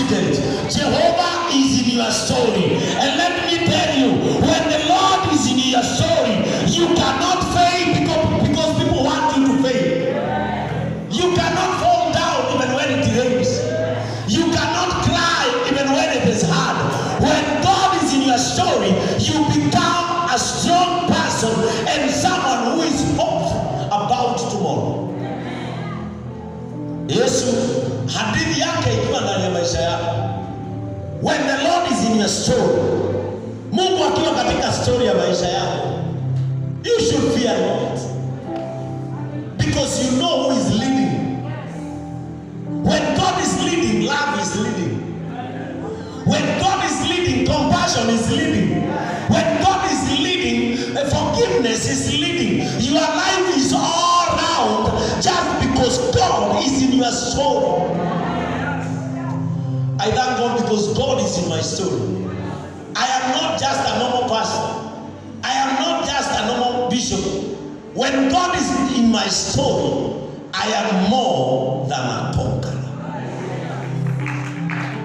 accident. Jehovah is in your story. And let me tell you, when the Lord is in your story, you cannot fail because people want you to fail. You cannot fall down even when it rains. You cannot cry even when it is hard. When God is in your story, you become a strong person and someone who is hopeful about tomorrow. Yesu hadithi yake ikiwa ndani ya maisha yako. When the Lord is in your story, Mungu akiwa katika story ya maisha yako, you should fear not, because you know who is leading. When God is leading, love is leading. When God is leading, compassion is leading. When God is leading, forgiveness is leading. Your life is all round just because God is in your story. I thank God because God is in my story. I am not just a normal pastor. I am not just a normal bishop. When God is in my story, I am more than a conqueror.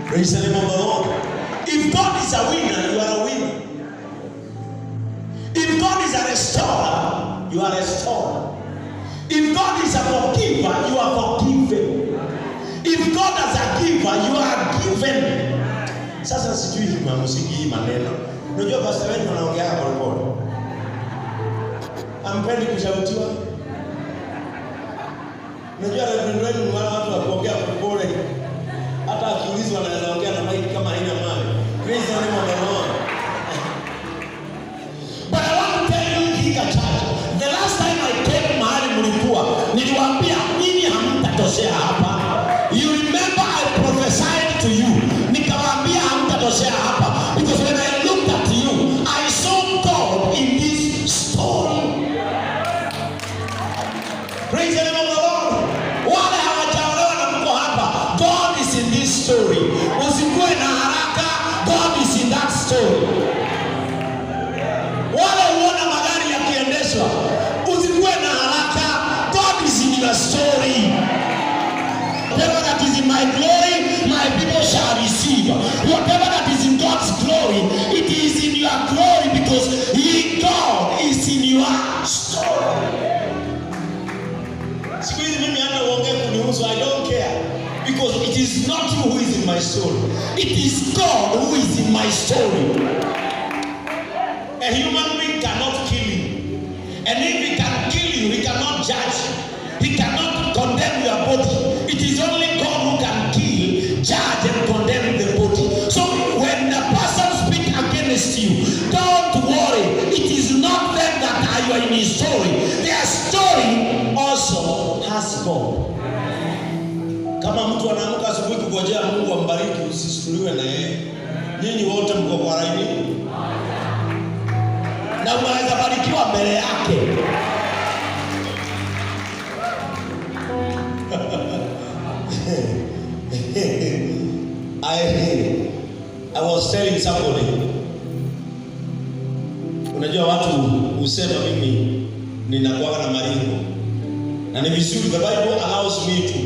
Praise the name of the Lord. If God is a winner, you are a winner. If God is a restorer, you are a restorer. If God is a forgiver, you are forgiven. If God is a giver, you are given. Sasa sijui hii muziki hii maneno. Unajua pastor wetu anaongea pole pole. Ampendi kushautiwa. Unajua Rev Ben mwana watu wakuongea pole pole. Hata akiulizwa anaweza ongea na mic kama haina mawe. Praise the name of the Lord. But I want to tell you Kika Church, the last time I came mahali mlikuwa, niliwaambia nyinyi hamtatoshea hapa. You remember I prophesied to you. Nikawaambia hamtatoshea hapa, because when I looked at you, I saw God in this story. Praise the name of the Lord. Wale hawajaolewa na mko hapa, God is in this story. Usikuwe na haraka, God is in that story. Wale uona magari yakiendeshwa, usikuwe na haraka, God is in your story. Whatever that is in my glory, my people shall receive. Whatever that is in God's glory, it is in your glory, because God is in your story. Squeeze me under I don't care, because it is not you who is in my story. It is God who is in my story. A human being cannot kill you, and if he can kill you, he cannot judge. He cannot condemn your body. It is only God who can kill, judge, and condemn the body. So when the person speaks against you, don't worry. It is not them that are in his story. Their story also has God. Kama mtu anaamka asubuhi kungojea Mungu ambariki, usisululiwe na yeye. Nyinyi wote mko kwa laini. Na unaweza barikiwa mbele yake. I was telling somebody, unajua watu husema mimi ninakuwa na maringo, na ni vizuri. The Bible allows me to.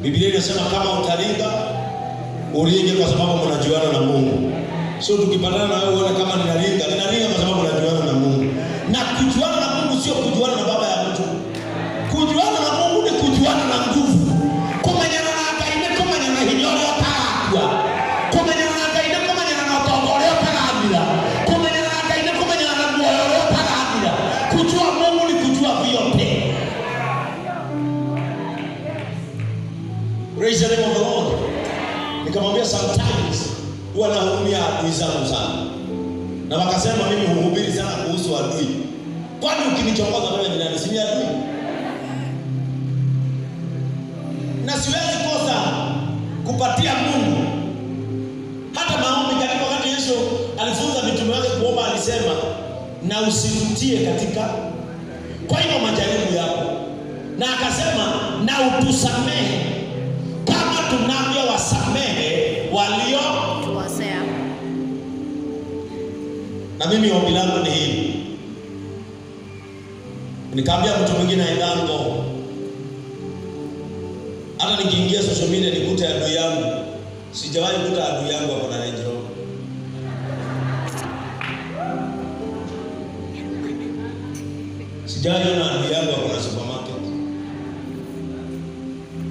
Biblia inasema kama utalinga ulinge kwa sababu mnajuana na Mungu. So tukipatana na wewe uone kama ninalinga kwa sababu mnajuana na Mungu. Na kujuana na Mungu sio kujuana na baba ya mtu. Kujuana na Mungu ni kujuana na nguvu. Kumenyana na akaine kumenyana na hinyoro takwa. Kumenyana na akaine kumenyana na utongole takabila. Kumenyana na akaine kumenyana na moyo takabila. Kujua Mungu ni kujua vyote. Praise the name of the Lord. Nikamwambia sometimes huwa nahurumia adui zangu sana. Na wakasema mimi huhubiri sana kuhusu adui. Kwani ukinichokoza wewe ni nani? Si ni adui? Na siwezi kosa kupatia Mungu. Hata maombi katika wakati Yesu alifunza mitume wake kuomba, alisema na usirutie katika kwa hiyo majaribu yako. Na akasema na utusamehe kama tunavyowasamehe waliokosea. Na mimi ombi langu ni hili. Nikaambia mtu mwingine aendango, hata nikiingia social media nikute adui yangu, Sijawahi kuta adui yangu hapo na Range Rover. Sijawahi kuona adui yangu hapo na supermarket.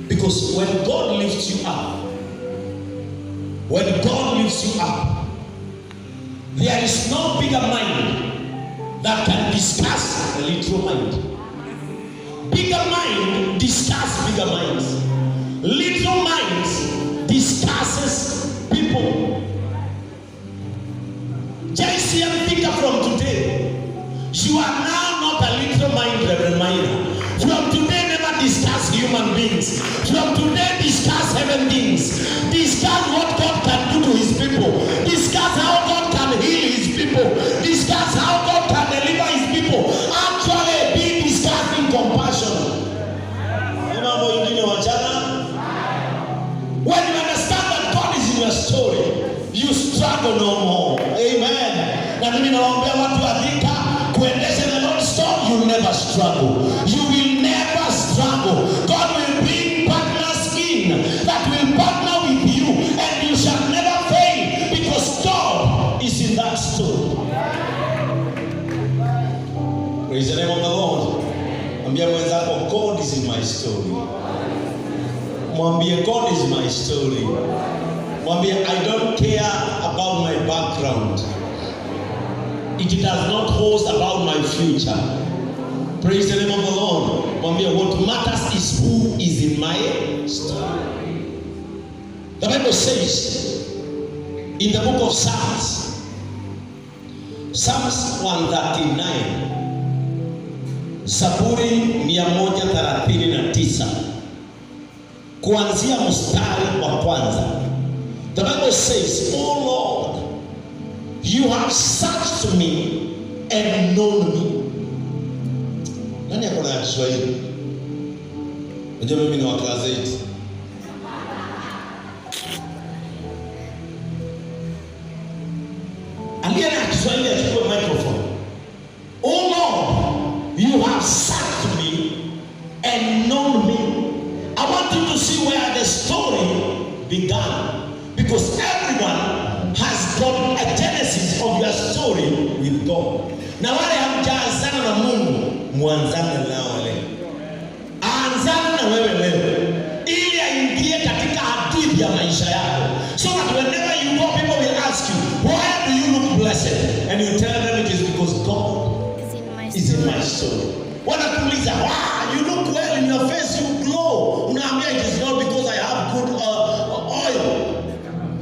Because when God lifts you up, there is no bigger mind that can discuss a little mind. Bigger mind discuss bigger minds. Little minds discusses people. JCM thinker from today, you are now not a little mind reminder. From today, never discuss human beings. From today, discuss heaven things. Discuss what God can do to his people. Discuss how God can heal his people. Discuss how God can deliver his people. Actually, be discussing compassion. When you understand that God is in your story, you struggle no more. Amen. Na mimi nawaambia watu wa Thika, kuendesha the Lord's story, you never struggle. You will never struggle. God will bring partners in that will partner with you, and you shall never fail because God is in that story. Praise the name of the Lord. Mwambie mwenzako, God is in my story. Mwambie, God is my story. Mwambie, I don't care about my background. It does not hold about my future. Praise the name of the Lord. Mwambie, what matters is who is in my story. The Bible says in the book of Psalms, Psalms 139, Zaburi 139, kuanzia mstari wa kwanza. The Bible says, "Oh Lord, you have searched me and known me." Nani akona ya Kiswahili? Unajua mimi ni wa class 8. Aliye na Kiswahili achukue microphone. "Oh Lord, you have searched me and known me." I want you to see where the story began, because everyone has got a genesis of your story with God. Na wale hamjaanzana na Mungu, muanzane nao leo. Anzana na wewe leo, ili aingie katika hadithi ya maisha yako. So that whenever you go, people will ask you, "Why do you look blessed?" And you tell them it is because God is in my story. Wanakuuliza, "Wow, you look well in your face, you glow." Unaambia, "It is not because I have good oil.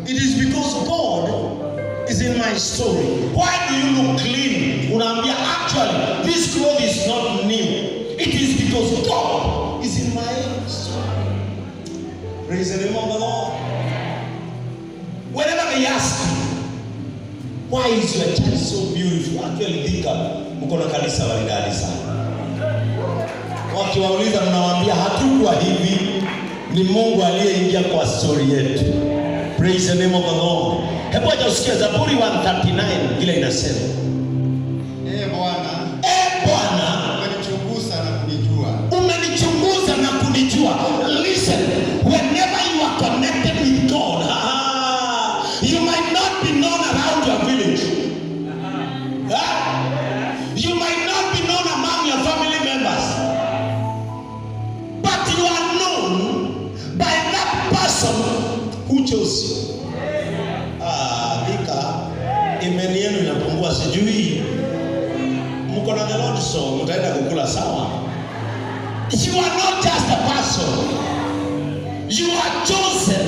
It is because God is in my story." "Why do you look clean?" Unaambia, "Actually, this cloth is not new. It is because God is in my story." Praise the name of the Lord. Whenever they ask you, "Why is your church so beautiful?" Actually, Thika, mko na kanisa maridadi sana. Wakiwauliza, mnawaambia, "Hatukuwa hivi, ni Mungu aliyeingia kwa story yetu." Praise the name of the Lord. Hebu acha usikie Zaburi 139 vile inasema. Bwana, umenichunguza na kunijua. Listen, whenever you are connected with God, you might not be known around your village. You might not be known among your family members. But you are known by that person who chose you. Vika, imani yenu inapungua, sijui. Mko na the Lord song, mtaenda kukula sawa. You are not just a person. You are chosen.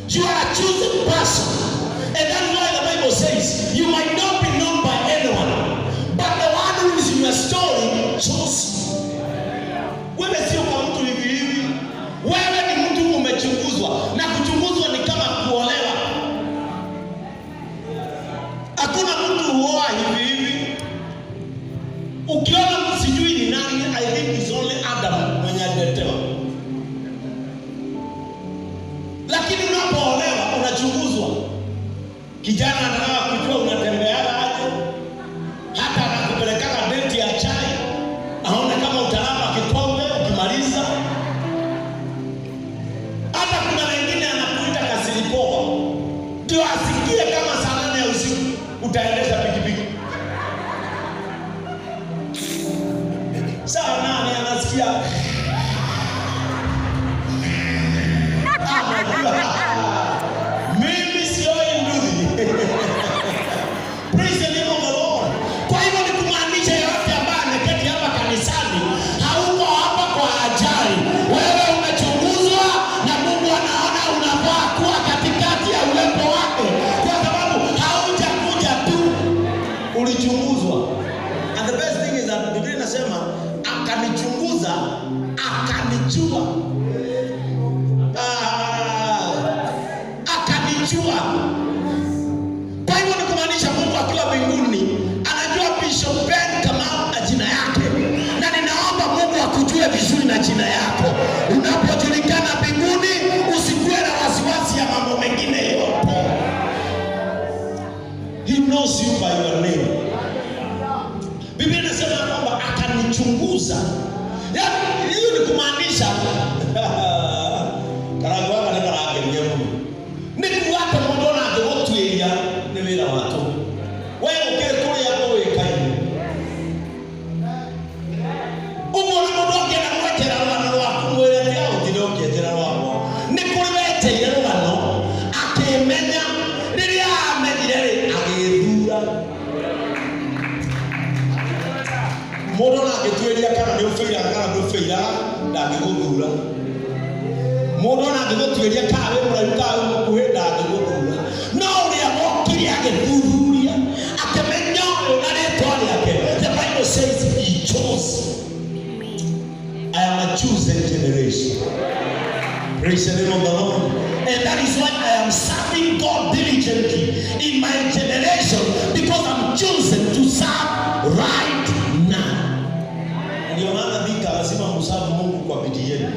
You are a chosen person. And that's why the Bible says, you might not be known by anyone, but the one who is in your story chose you. Wewe sio kama mtu hivi hivi. Wewe ni mtu umechunguzwa, na kuchunguzwa ni kama kuolewa. Hakuna mtu huoa hivi hivi. Ukiona sijui ni nani, I think it's only Adam mwenye aliletewa. Lakini unapoolewa unachunguzwa. Kijana anataka kujua unatembea aje. Hata anakupeleka date ya chai, aone kama utalamba kikombe ukimaliza. Hata kuna wengine anakuita utaendesha pikipiki. Saa nane anasikia mimi sioi nduthi. Praise the name of the Lord. Kwa hivyo ni kumaanisha yote ambaye ameketi hapa kanisani hauko hapa kwa ajali. Wewe umechunguzwa na Mungu anaona unafaa kuwa katikati ya uwepo wake, kwa sababu haujakuja tu, ulichunguzwa. And the best thing is that Biblia inasema akanichunguza akanijua. Akanijua. Kwa hivyo ni kumaanisha Mungu akiwa mbinguni anajua Bishop Ben kama na jina yake. Na ninaomba Mungu akujue vizuri na jina yako. Unapojulikana mbinguni usikuwe na wasiwasi ya mambo mengine yote. He knows you by your name. Biblia inasema kwamba akanichunguza. Yaani hiyo ni kumaanisha karagwa na karage mwenyewe. Ni kuwata mbona ndio tuelia ni wira watu. Wewe ukekole hapo wekai. Umo na mdoke na mwetera wana wako mwelekea utiroke tera wako. Ni kulete ile wano akemenya riria amethire agithura. Mundu na agituelia kana ni ufeira kana ndu feira ndangiguthura. Mundu na agituelia kana we murairuka mukuhe ndangiguthura. No ria mokiri agithuthuria akemenya na ritwa riake. The Bible says he chose. I am a chosen generation. Praise the name of the Lord. And that is why I am serving God diligently in my generation, because I'm chosen to serve right now. Ndio maana Bika lazima msabu Mungu kwa bidii yenu.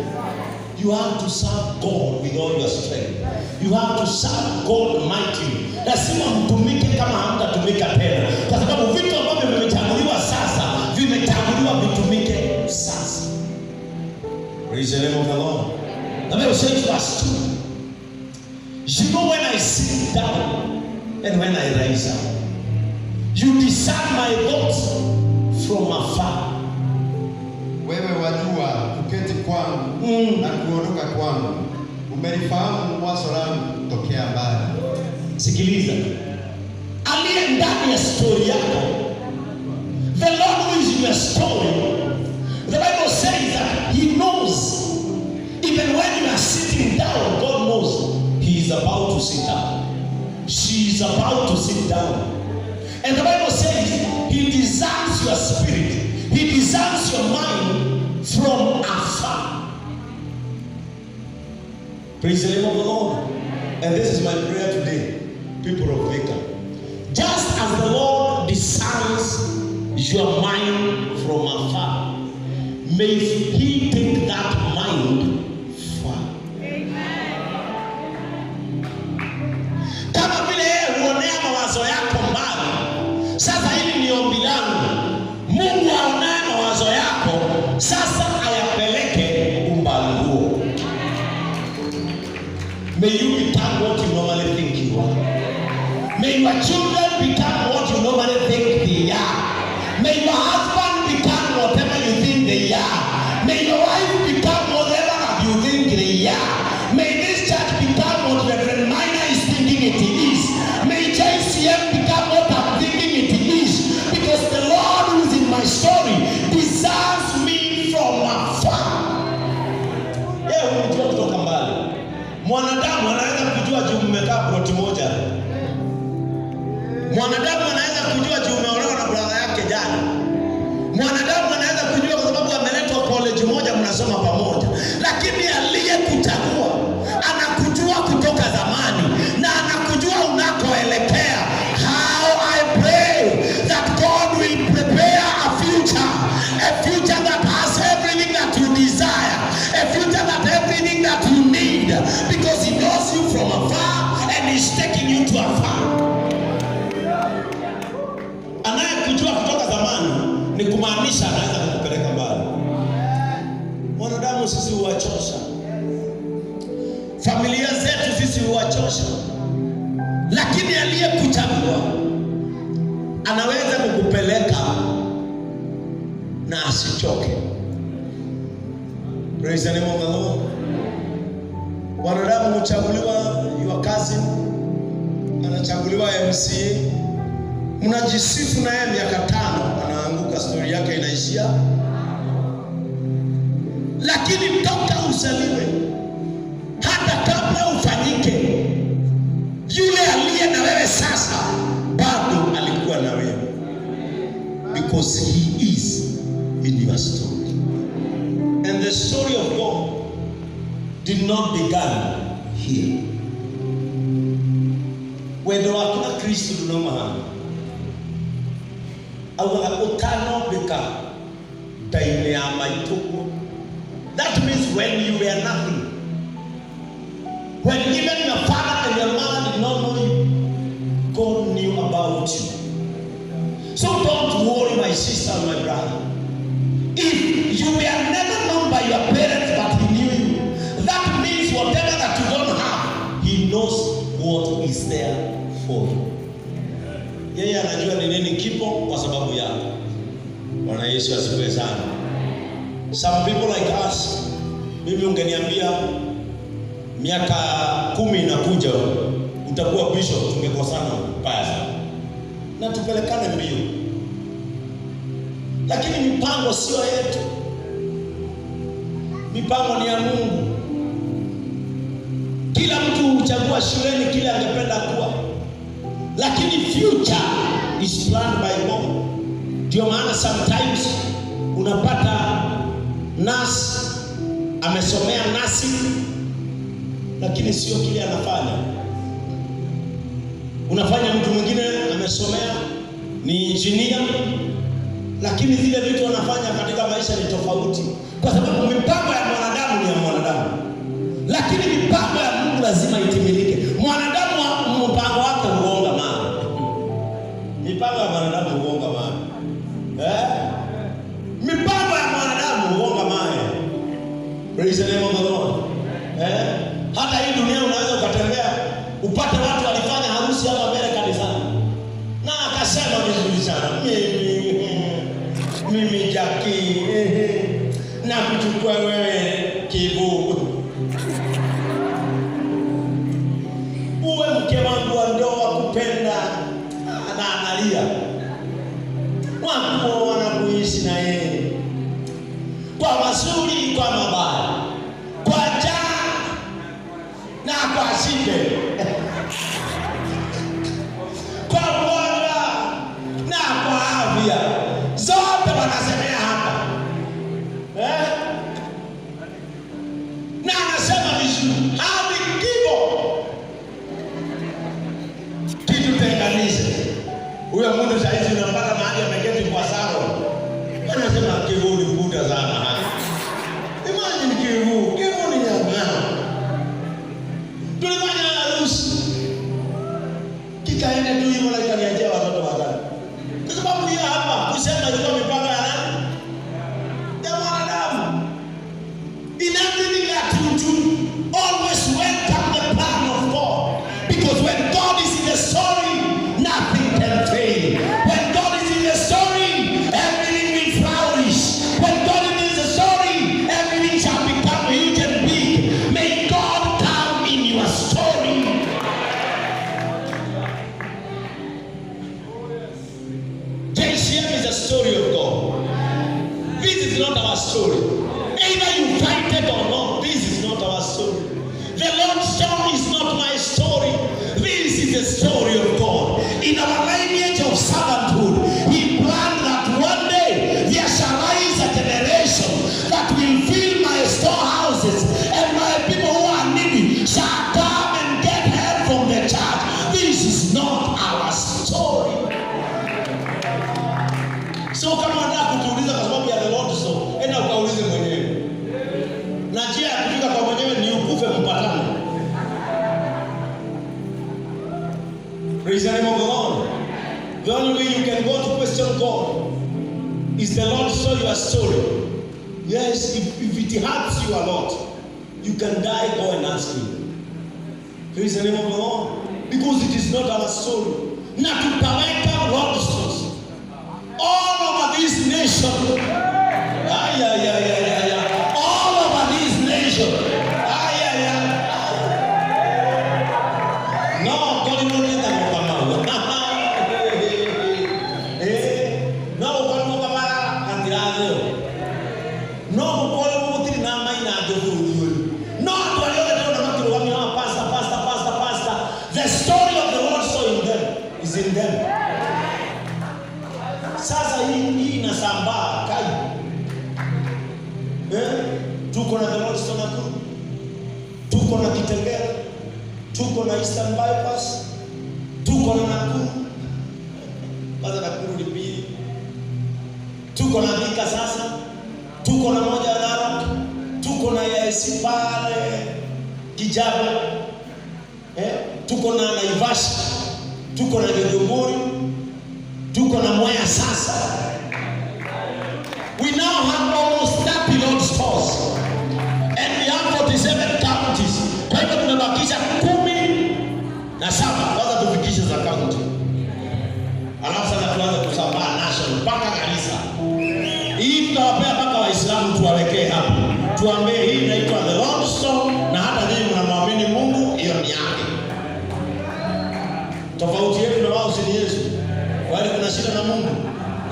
You have to serve God with all your strength. You have to serve God mightily. Lazima mtumike kama hamtatumika tena, kwa sababu vitu ambavyo vimechaguliwa sasa vimechaguliwa vitumike sasa. Praise the name of the Lord. The Bible says verse 2. You know when I sit down and when I rise up. You discern my thoughts from afar. Wewe wajua kuketi kwangu na kuondoka kwangu. Umelifahamu wazo langu tokea mbali. Sikiliza. Aliye ndani ya story yako. The Lord who is in your story. The Bible says that he knows. Even when you are sitting down, God knows he is about to sit down. She is about to sit down. And the Bible says he discerns your spirit. He discerns your mind from afar. Praise the name of the Lord. And this is my prayer today, people of Vika. Just as the Lord discerns your mind from afar, may he take that mind far. Kama vile huonea mawazo yako mbali, sasa hili ni ombi langu. Mungu aonaye mawazo yako sasa ayapeleke umbali huo. May you become what you normally think you are. May your children become what you normally think they are. May your husband become whatever you think they are. May your wife become whatever you think they are. May this church become what Rev Minor is thinking it is. May JCM become what I'm thinking it is. Because the Lord who is in my story discerns me from afar. Unajua kutoka mbali. Mwanadamu anaweza kujua juu mmekaa ploti moja. Mwanadamu anaweza kujua juu umeolewa na brother yake jana. Mwanadamu anaweza kujua kwa sababu ameletwa college moja mnasoma pamoja. Lakini aliyekuchagua anakujua kutoka zamani na anakujua unakoelekea. How I pray that God will prepare a future that has everything that you desire, a future that everything that you need, because he knows you from afar and he's taking you to afar. Anayekujua kutoka zamani ni kumaanisha anaweza kukupeleka mbali. Wanadamu sisi huwachosha. Familia zetu sisi huwachosha. Lakini aliyekuchagua anaweza kukupeleka na asichoke. Praise the name of the Lord. Wanadamu huchaguliwa, your cousin anachaguliwa MCA, mnajisifu na yeye miaka 5, anaanguka, story yake inaishia. Lakini toka uzaliwe, hata kabla ufanyike, yule aliye na wewe sasa bado alikuwa na wewe, because he is in your story. And the story of God did not begin here. Whether hakuna Kristo tunamwona au utano beka daime ya maituko. That means when you were nothing, when even your father and your mother did not know you, God knew about you. So don't worry, my sister and my brother. If you were never known by your parents but he knew you, that means whatever that you don't have, he knows what is there for you. Yeye anajua ni nini kipo kwa sababu yako. Bwana Yesu asifiwe sana. Some people like us, mimi ungeniambia miaka 10 inakuja utakuwa bishop, tungekosana mbaya sana na tupelekane mbio. Lakini mipango sio yetu, mipango ni ya Mungu. Kila mtu huchagua shuleni kile angependa kuwa, lakini future is planned by God. Ndio maana sometimes unapata nurse amesomea nursing, lakini sio kile anafanya. Unafanya mtu mwingine amesomea ni engineer, lakini zile vitu anafanya katika maisha ni tofauti, kwa sababu mipango ya mwanadamu ni ya mwanadamu, lakini mipango ya Mungu lazima itimilike. Mwanadamu mpango wake huonga maana, mipango ya mwanadamu huonga maana. Mipango ya mwanadamu huonga maana. Praise the name of the Lord. Hata hii dunia unaweza ukatembea upate watu walifanya harusi hapa mbele kanisani, na akasema vizuri sana, mimi Jackie na kuchukua wewe kivu, uwe mke wangu wa ndoa, kupenda na analia wako wanakuishi na yeye kwa mazuri, kwa mabaya, kwa njaa na kwa shida, kwa ugonjwa na kwa afya, zote wanasemea hapa. Na anasema vizuri, hadi kibo kitu tenganishe. Huyo mtu saizi unapata mahali ameketi kwa salon, anasema kivu ni kuta sana hapa. Imagine kivu ni nyama. Tulifanya harusi, kikaenda tu hivyo na ikaniachia watoto watatu. Kwa sababu hiyo hapa kusema ilikuwa mipango ya nani? Ya mwanadamu. In everything that you do, always welcome the plan of God. Because when God is in the story, nothing can fail. When God is in the story, everything will flourish. When God is in the story, everything shall become huge and big. May God come in your story. JCM is a story of God. This is not our story. Either you fight it or not, this is not our story. The Lord's story is not my story. This is the story of God. In our lineage of servanthood, He planned that one day there shall rise a generation that will fill my storehouses, and my people who are needy shall come and get help from the church. This is not our story. So kama unataka kutuuliza kwa sababu ya the Lord's story, enda ukaulize mwenyewe. Na njia ya kufika kwa mwenyewe ni ukufe mpatane. Praise the name of the Lord. The only way you can go to question God is the Lord show you a story. Yes, if it hurts you a lot, you can die, go and ask Him. Praise the name of the Lord. Because it is not our story. Na tutaweka Lord's story. nation. All over this nation. No, God will not let them come out. No, God will come out and the other. No, God will put in a mind and do. No, pastor. The story of the Lord so in them is in them. Sasa hii inasambaa kai. Tuko na the Lord so na tu. Tuko na Kitengela. Tuko na Eastern Bypass. Tuko na Nakuru. Baada Nakuru ni pili. Tuko na Thika sasa. Tuko na moja ya Narok. Tuko na Yaesi pale Kijabe. Tuko na Naivasha. Tuko na Githunguri. Tuko na Mwea sasa. We now have almost 30 Lord stores. And we have 47 counties. Kwa hivyo tumebakisha 17. Kwanza tufikishe za county. Alafu sasa tuanze kusambaa national mpaka kanisa. Hii tutawapea mpaka Waislamu tuwawekee hapo. Tuambie hii inaitwa the Lord Store na hata nyinyi mnamwamini Mungu, hiyo ni yake. Tofauti yetu na wao si Yesu. Wale kuna shida na Mungu.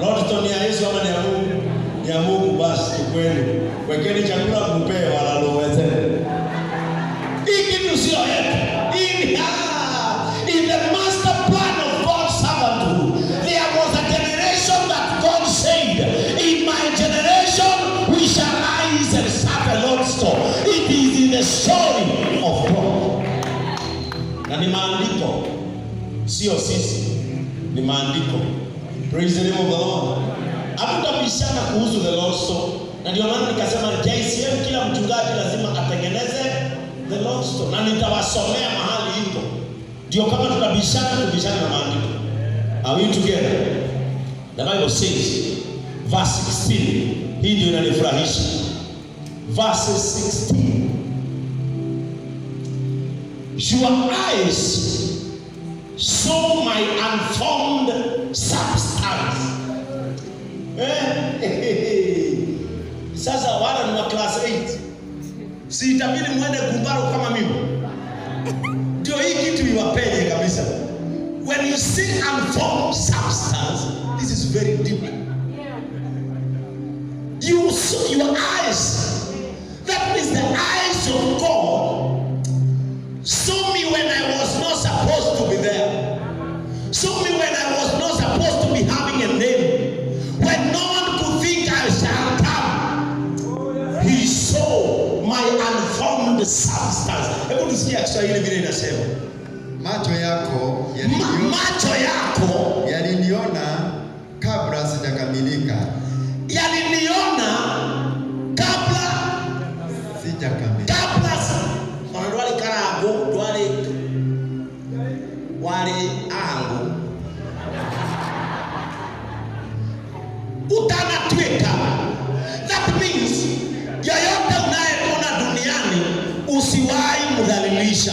Lord Store ni ya Yesu ama ni ya Mungu? Ni ya Mungu basi kweli. Wekeni chakula kumpee wala loweze. Hii kitu sio yetu. In the master plan of God's servanthood, there was a generation that God said, in my generation we shall rise and serve the Lord's store. It is in the story of God. Na ni maandiko, sio sisi, ni maandiko. Praise the name of the Lord. Hatutabishana kuhusu the Lord's store. Na ndio maana nikasema JCM kila mchungaji lazima atengeneze the Lord's store. Na nitawasomea mahali iko. Ndio kama tutabishana tubishane na maandiko. Are we together? The Bible says verse 16. Hii ndio inanifurahisha. Verse 16. Your eyes saw my unformed substance. Sasa wala ni wa class 8. Si itabidi muende Gumbaro kama mimi. Ndio hii kitu iwapenye kabisa. When you see unformed substance, this is very deep. You saw your eyes. That means the eyes of God saw me when I was not supposed to be there. Saw me when I was not supposed to be having a name. When no one could think I shall come. He saw my unformed substance. Hebu tusikie Kiswahili vile inasema. Macho yako yaliniona kabla sijakamilika. Yaliniona kabla sijakamilika. Wale karago wale angu utanatweka. That means yoyote unayeona duniani usiwahi mdhalilisha.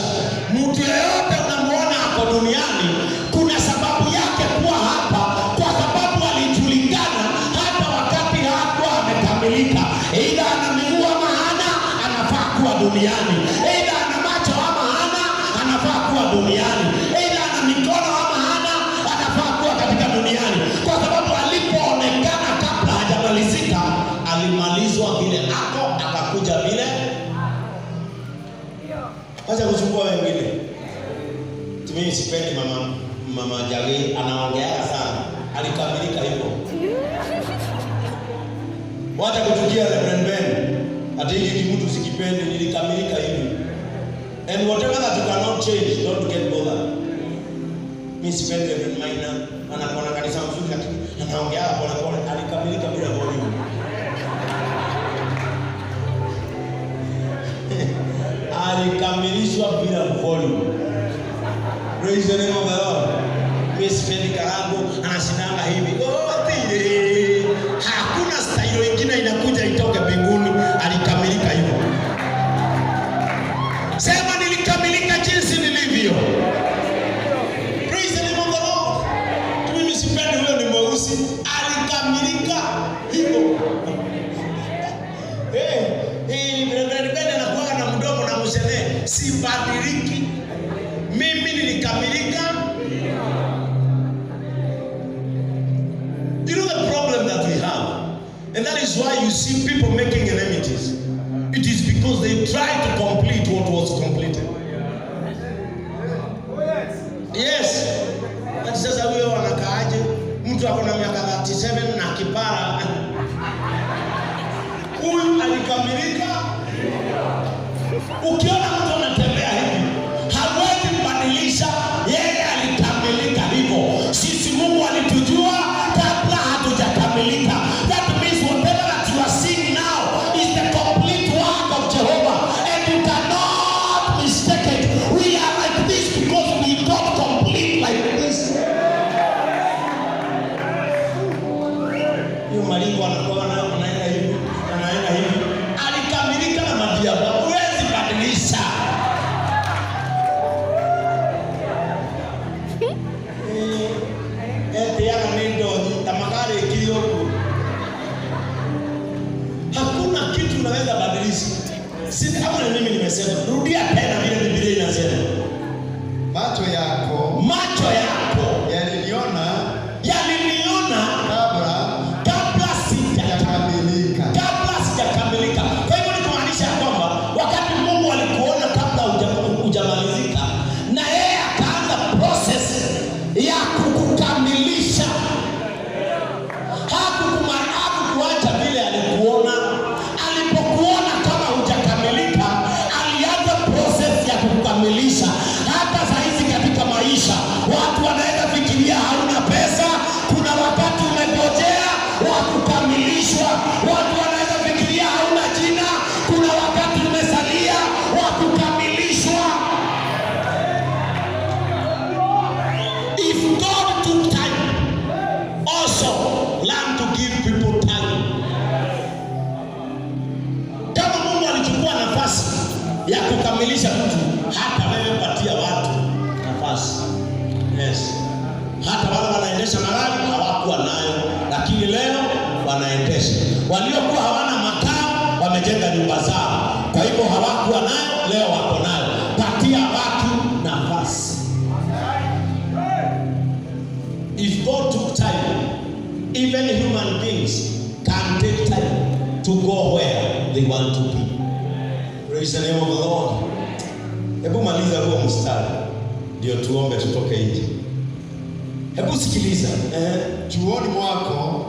Mtu yoyote unamuona hapo duniani kuna sababu yake kuwa hapa, kwa sababu alijulikana hata wakati hakuwa amekamilika. Aidha ana miguu ama hana, anafaa kuwa duniani. Aidha ana macho ama hana, anafaa kuwa duniani. Aidha ana mikono ama hana, anafaa kuwa katika duniani. Kwa sababu alipoonekana kabla hajamalizika, alimalizwa vile ako, akakuja vile. Acha kuchukua wengine. Mimi sipendi mama Jagi anaongea sana. Alikamilika hivyo. Wacha kutukia Rev Ben. Ati hiki mtu sikipendi, nilikamilika hivi. And whatever that you cannot change, don't get bothered. Mimi sipendi Rev Maina anakuwa kanisa mzuri lakini anaongea pole. Alikamilika bila volume. Alikamilishwa bila volume. Praise the name of the Lord. Mimi sipendi karago anashindanga hivi. Hakuna style nyingine inakuja itoke mbinguni. Alikamilika hivyo. Sema nilikamilika jinsi nilivyo. Praise the name of the Lord. Mimi sipendi huyo ni mweusi. Alikamilika Mimi nilikamilika. You know the problem that we have, and that is why you see people making enmities. It is because they try to complete what was completed. Yes. Ati sasa huyo anakaaje? Mtu ako na miaka 37 na kipara. Huyu alikamilika. Ukiona mtu anatembea hivi, hawezi kubadilisha yeye alikamilika hivyo. Sisi Mungu alitujua kabla hatujakamilika. That means whatever that you are seeing now is the complete work of Jehovah, and you cannot mistake it. We are like this because we got complete like this. Hiyo malingo anakuwa anaenda hivi, anaenda hivi. Alikamilika na madiaba. Huwezi badilisha. Hakuna kitu unaweza badilisha. Sisi kama ni mimi nimesema, rudia tena vile Biblia inasema. Macho yako yaliniona kabla sijakamilika. Kwa hivyo ni kumaanisha kwamba wakati Mungu alikuona kabla hujamalizika, na yeye akaanza process ya kukukamilisha. Hakukuacha vile alikuona. Alipokuona kama hujakamilika, alianza process ya kukukamilisha. Hata saizi katika maisha, watu wanaweza fikiria hauna pesa, kuna wakati umegojea wa kukamilishwa. Watu wanaweza fikiria hauna jina, kuna wakati umesalia wa kukamilishwa. If God took time, also learn to give people time. Kama Mungu alichukua nafasi ya kukamilisha mtu, hata wewe patia watu nafasi. Yes. Hata wale wanaendesha magari hawakuwa nayo, lakini leo wanaendesha. Waliokuwa hawana makao wamejenga nyumba zao. Kwa hivyo hawakuwa nayo, leo wako nayo. Patia watu nafasi. If God took time, even human beings can take time to go where they want to be. Praise the name of the Lord. Hebu maliza huo mstari ndio tuombe tutoke nje. Hebu sikiliza. Chuoni mwako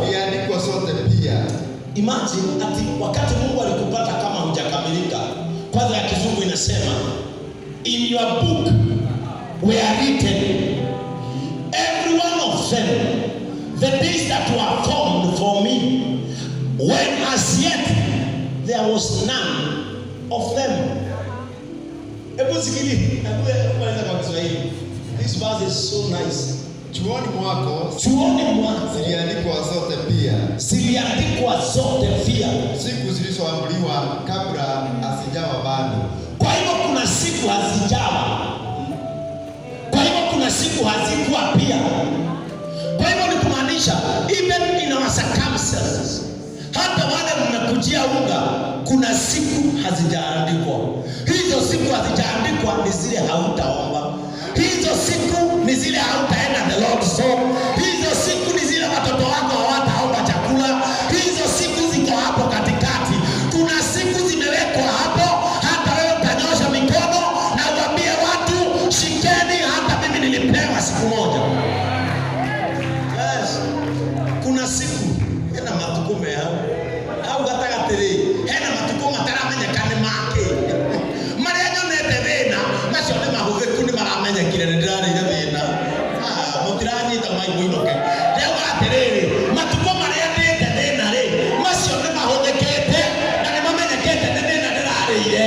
iliandikwa zote pia. Imagine ati wakati Mungu alikupata kama hujakamilika. Kwanza ya Kizungu inasema, in your book were written every one of them, the days that were formed for me, when as yet there was none of them. Hebu sikiliza. Hebu kwanza kwa Kiswahili. This verse is so nice. Chuoni mwako ziliandikwa zote pia. Siku zilizoamriwa kabla asijawa bado. Kwa hivyo kuna siku hazijawa. Kwa hivyo kuna siku hazikuwa pia. Kwa hivyo ni kumaanisha even in our circumstances, hata wale mmekujia unga, kuna siku hazijaandikwa. Hizo siku hazijaandikwa ni zile hautaomba. Hizo siku ni zile hautaenda the Lord so. Hizo siku ni zile watoto wako hawataomba chakula. Hizo siku ziko hapo katikati. Kuna siku zimewekwa hapo, hata wewe utanyosha mikono na uambie watu, shikeni, hata mimi nilipewa siku moja. Yes. Kuna siku hena matukume hao. Au gatagatere hena matukume mataramenyekane make. Maria nyonete thina macio ni mahuthiku ni maramenyekire ni ndirarire thina. Mutiranyita maigua inoke. Rĩu atirĩrĩ, matukũ marĩa ndĩte thĩna rĩ, macio nĩ mahũthĩkĩte na nĩ mamenyekete nĩ thĩna ndĩrarĩire.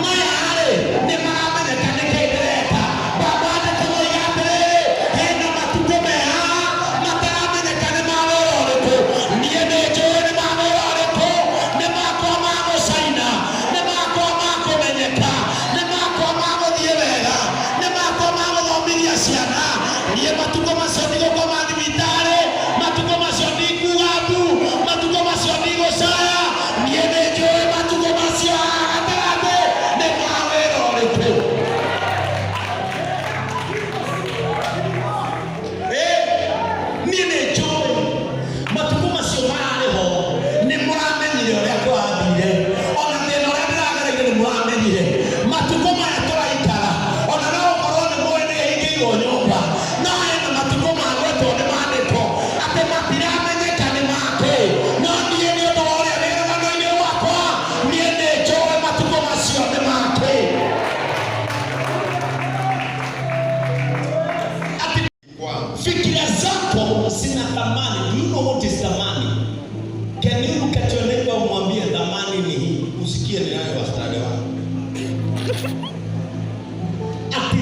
Maya rĩ, nĩ maramenyeka nĩ kĩĩ ndĩreka. Baba andĩka moiga atĩrĩrĩ, hena matukũ meha mataramenyeka nĩ ma wĩra ũrĩkũ. Niĩ nĩ njũĩ nĩ ma wĩra ũrĩkũ. Nĩ makwa ma gũcaina, nĩ makwa ma kũmenyeka, nĩ makwa ma gũthiĩ wega, nĩ makwa ma gũthomithia ciana. Niĩ matukũ macio ndigũkoma thibitarĩ, matukũ macio ndikuga mbu, matukũ macio ndigũcaya. Niĩ nĩ njũĩ matukũ macio gatagatĩ nĩ ma wĩra ũrĩkũ.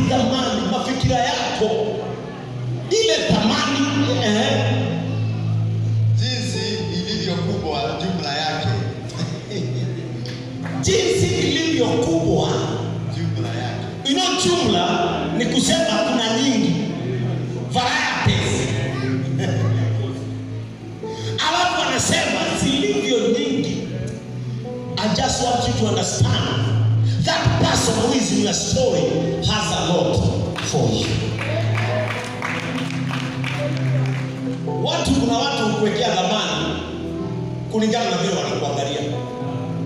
dhamani, mafikira yako, ile thamani jinsi ilivyo kubwa jumla yake. Jinsi ilivyo kubwa Jumla yake. Jumla ni kusema kuna nyingi, varieties. Alafu anasema zilivyo nyingi. I just want you to understand that person who is in your story has a lot for you. Kuna watu hukuwekea dhamani kulingana na vile wanakuangalia.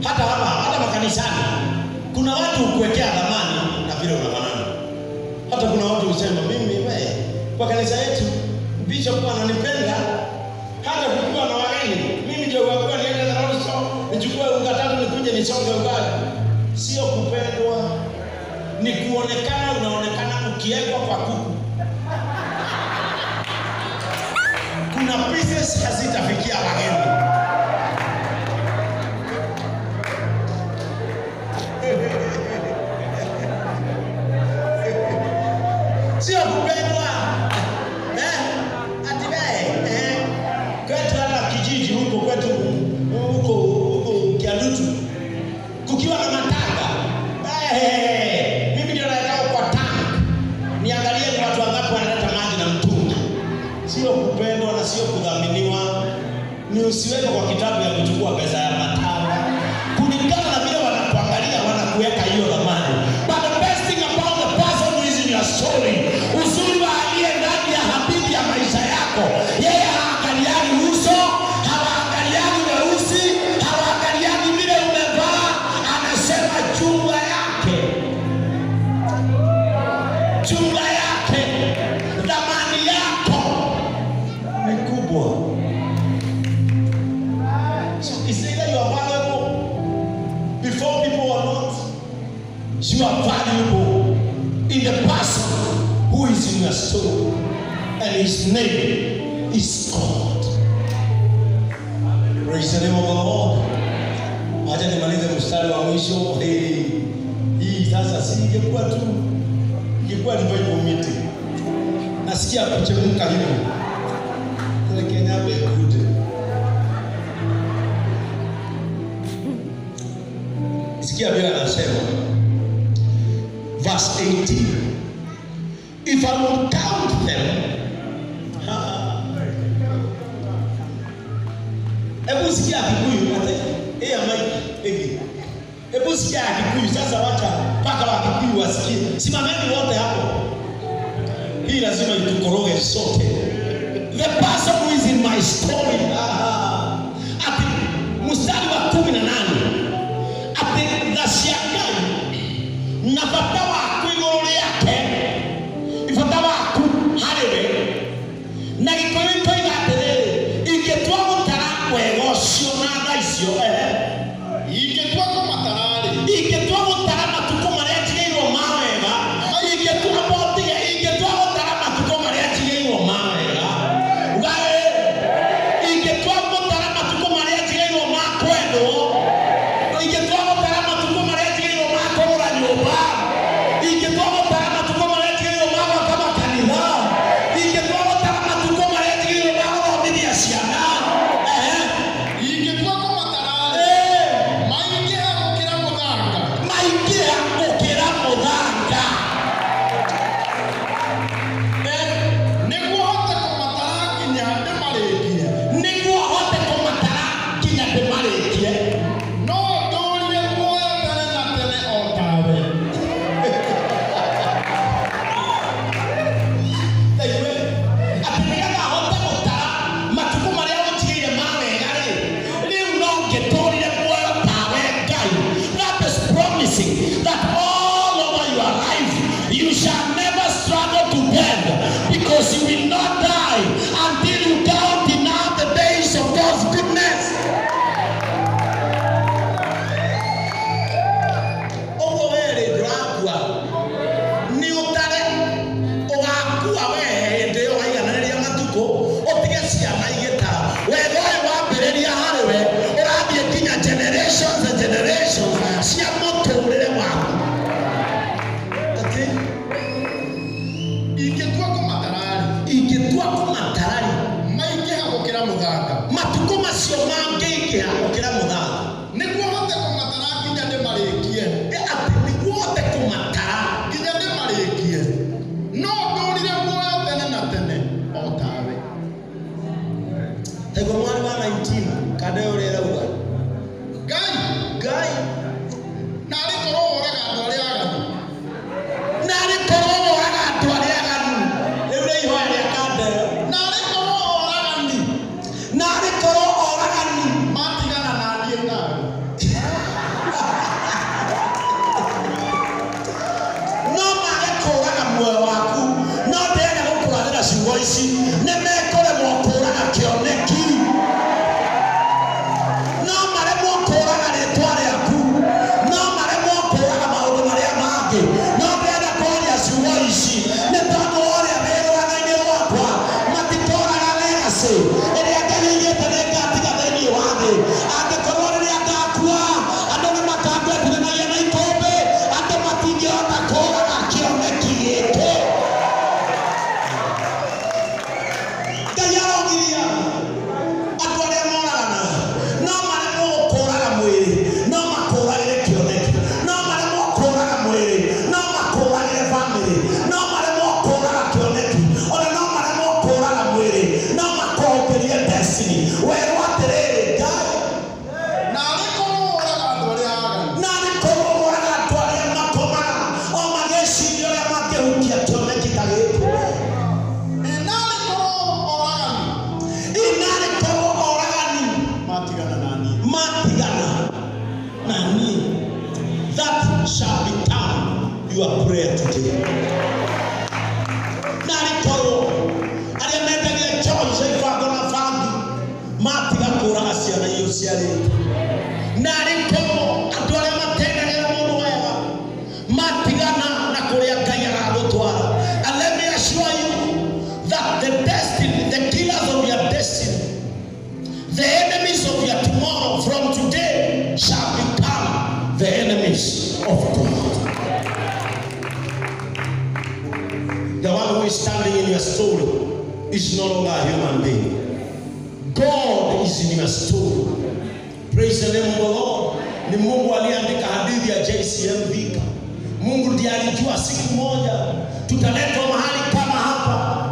Hata makanisani kuna watu hukuwekea dhamani na vile unafanana. Hata kuna watu husema mimi kwa kanisa yetu bishop ananipenda hata kukiwa na wageni. Mimi ndio wakuwa niende na roho nichukue unga tatu nikuje nisonge ugali. Sio kupendwa, ni kuonekana, unaonekana ukiekwa kwa kuku. Kuna pieces hazitafikia wageni. Sio kupendwa. Kwetu hata kijiji huko kwetu huko Kiadutu kukiwa na matanga. Mimi ndio naenda kwa tank. Niangalie ni watu wangapi wanaleta maji na mtungi. Sio kupendwa na sio kudhaminiwa. Ni usiweke kwa kitabu ya kuchukua pesa ya matanga. Kulingana na vile wanakuangalia wanakuweka hiyo dhamani. But the best thing about the person who is in your story, uzuri wa aliye ndani ya hadithi ya maisha yako, yeye haangaliani uso, hawaangaliani weusi, hawaangaliani vile umevaa, anasema jumla yake. Jumla yake, dhamani yako ni kubwa. So it's either you are valuable before people or not. You are valuable in the person who is in your story, and his name is God. Praise the name of the Lord. Acha nimalize mstari wa mwisho. Hii sasa si ingekuwa tu, ingekuwa ni Bible meeting. Nasikia kuchemka hivi. Kenya bekude. Sikia Biblia anasema verse 18. If I will count them, hebu sikia Kikuyu hata hebu sikia Kikuyu sasa, wacha mpaka wa Kikuyu wasikie. Simameni wote hapo. Hii lazima itukoroge sote. The person who is in my story. Ati mstari wa 18. Ati the ciake na baba kwiguru yake ifata waku hariwe na gikoyo toigatire ingetwa gutara kwego cio na tha icio ingetwa kumatarari ingetwa gutara matuko maria tigeirwo mawega ingetwa botiga ingetwa gutara matuko maria tigeirwo mawega ugae ingetwa gutara matuko maria tigeirwo makwendwo ingetwa gutara matuko maria tigeirwo makogura nyumba ingetwa gutara matuko maria tigeirwo magwaka makanitha ingetwa gutara matuko maria tigeirwo magothomithia ciana ingetwa kumatarari maingiha gukira muthanga niguo hote kumatara kinya ndimarikie no ndurire muoyo tene na tene o tawe ati nigetha hote gutara matuko maria utigeire mawega riu no ngiturire muoyo tawe Ngai. That is promising that all over your life you shall never struggle to death, because you will not die until you count enough the days of God's goodness. Ogo wele ndrakua ni utare ugakua we ndio waigananiria matuko utige ciana igitara wega uyu wambiriria hariwe urathie nginya generations and generations cia muturire waku. macio mangĩingĩha gũkĩra mũthanga nĩguo hote kũmatara nginya ndĩmarĩkie. atĩ nĩguo hote kũmatara nginya ndĩmarĩkie. No ndũrire muoyo tene na tene o tawe. Tego mwana wa 19 kada ũrĩa ũrauga Ngai na arĩkorwo ũraga andũ arĩa aganu. na arĩkorwo ũraga andũ arĩa aganu. Rĩu nĩ ihoya rĩa Kandeo. Na arĩkorwo oragani. Na arĩkorwo oragani matigana na niĩ nawe. no mage kũraga muoyo waku no ndĩrenda gũkũranĩra ciugo ici nĩ mekũremwo kũraga kĩoneki. No maremwo kũraga rĩtwa rĩaku, no maremwo kũraga maũndũ marĩa mangĩ. No ndĩrenda kwaria ciugo ici nĩ tondũ ũrĩa wĩ rũgano-inĩ rwakwa matikoraga legacy ĩrĩa Ngai aigĩte nĩ ngatiga thĩinĩ wa thĩ. Angĩkorwo rĩrĩa ngakua andũ nĩ makangwetithanagia na ikũmbĩ, andũ matingĩhota kũraga kĩoneki gĩkĩ. Ngai arogiria andũ arĩa moragana no maremwo kũraga mwĩrĩ no makũragĩre kĩoneki, no maremwo kũraga mwĩrĩ no makũragĩre family, no maremwo kũraga kĩoneki, ona no maremwo kũraga mwĩrĩ no makũhũkĩrie destiny. Werwo atĩrĩrĩ Ngai Na arĩkorwo ũraga andũ arĩa aganu. na arĩkorwo ũraga andũ arĩa makomaga o magĩciria ũrĩa mangĩhukia kĩoneki ta gĩkĩ. Na arĩkorwo oragani. Na arĩkorwo oragani matigana na niĩ. matigana na niĩ. That shall become your prayer today. Na arĩkorwo arĩa mendagia njohi cia ibango na bangi matiga kũraga ciana iria ũciarĩte. Na arĩkorwo andũ arĩa matendagĩra mũndũ wega matigana na kũrĩa Ngai aragũtwara. And let me assure you that the destiny, the killers of your destiny, the enemies of your tomorrow from today shall become the enemies of God. The one who is standing in your story is no longer a human being. God is in your story. Praise the name of the Lord. Ni Mungu aliandika hadithi ya JCM Vika. Mungu ndiye alijua siku moja tutaletwa mahali kama hapa,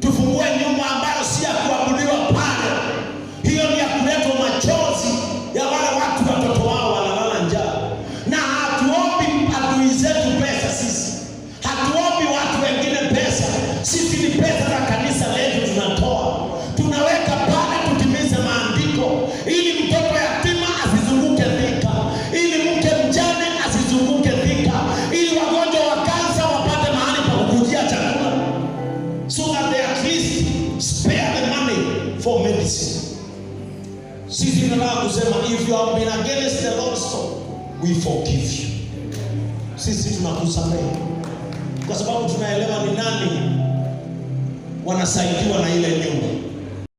tufungue nyumba ambayo si ya kuabudiwa pale. Hiyo ni ya kuletwa machozi ya wale watu watoto wao wanalala njaa. Na hatuombi adui zetu pesa sisi. Hatuombi watu wengine pesa. Sisi ni pesa za kanisa letu tunatoa. Tunaweka pale tutimize maandiko ili mtoto yatima asizunguke dhika, ili mke mjane asizunguke dhika, ili wagonjwa wa kansa wapate mahali pa kukujia chakula, so that they at least spare the money for medicine. Sisi tunataka kusema if you have been against the Lord's soul, we forgive you. Sisi tunakusamehe kwa sababu tunaelewa ni nani wanasaidiwa na ile nyumba.